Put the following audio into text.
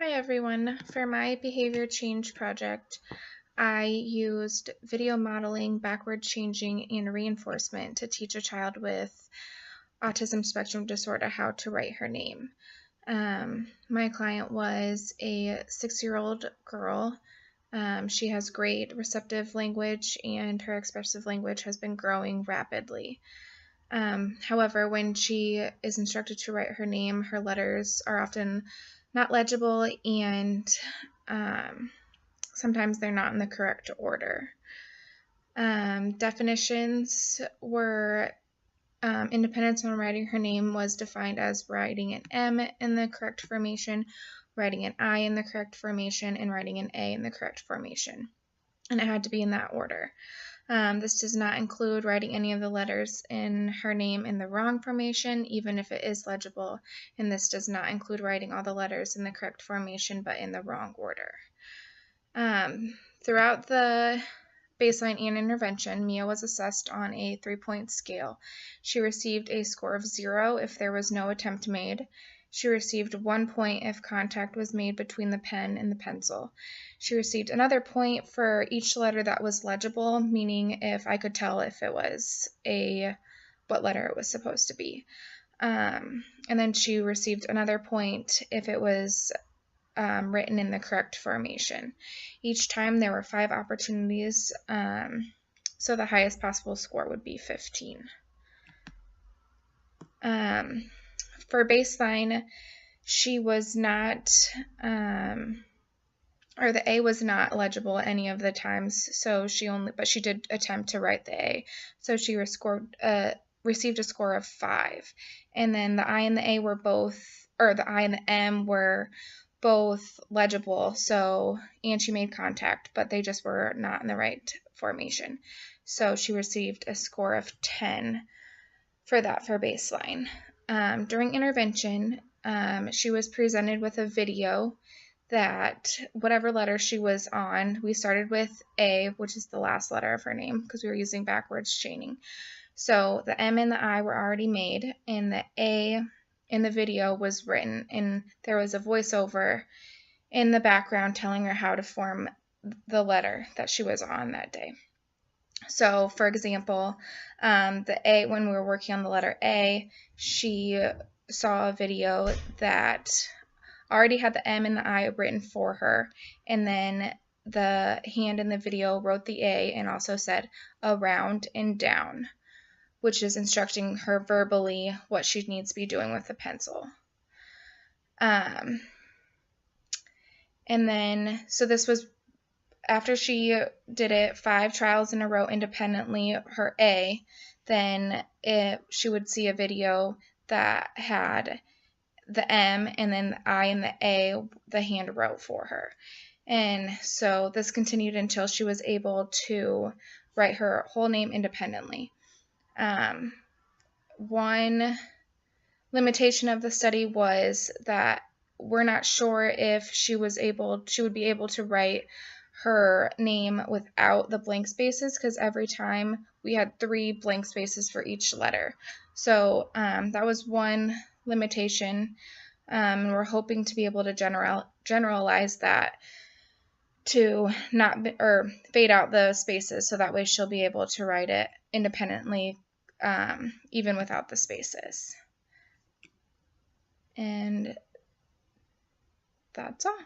Hi everyone. For my behavior change project, I used video modeling, backward changing, and reinforcement to teach a child with autism spectrum disorder how to write her name. My client was a 6-year-old girl. She has great receptive language and her expressive language has been growing rapidly. However, when she is instructed to write her name, her letters are often not legible and sometimes they're not in the correct order. Definitions were independence on writing her name was defined as writing an M in the correct formation, writing an I in the correct formation, and writing an A in the correct formation. And it had to be in that order. This does not include writing any of the letters in her name in the wrong formation, even if it is legible, and this does not include writing all the letters in the correct formation, but in the wrong order. Throughout the baseline and intervention, Mia was assessed on a 3-point scale. She received a score of 0 if there was no attempt made. She received 1 point if contact was made between the pen and the pencil. She received another point for each letter that was legible, meaning if I could tell if it was what letter it was supposed to be. And then she received another point if it was written in the correct formation. Each time there were 5 opportunities, so the highest possible score would be 15. For baseline, she was not, or the A was not legible any of the times, so but she did attempt to write the A, so she received a score of 5. And then the I and the A were both, or the I and the M were both legible, and she made contact, but they just were not in the right formation. So she received a score of 10 for that for baseline. During intervention, she was presented with a video that whatever letter she was on, we started with A, which is the last letter of her name because we were using backwards chaining. So the M and the I were already made, and the A in the video was written, and there was a voiceover in the background telling her how to form the letter that she was on that day. So, for example, the A, when we were working on the letter A, she saw a video that already had the M and the I written for her, and then the hand in the video wrote the A and also said around and down, which is instructing her verbally what she needs to be doing with the pencil. And then, so this was after she did it 5 trials in a row independently, her A, then she would see a video that had the M and then the I and the A, the hand wrote for her. And so this continued until she was able to write her whole name independently. One limitation of the study was that we're not sure if she would be able to write her name without the blank spaces, because every time we had 3 blank spaces for each letter. So that was one limitation. We're hoping to be able to generalize that to not fade out the spaces, so that way she'll be able to write it independently, even without the spaces. And that's all.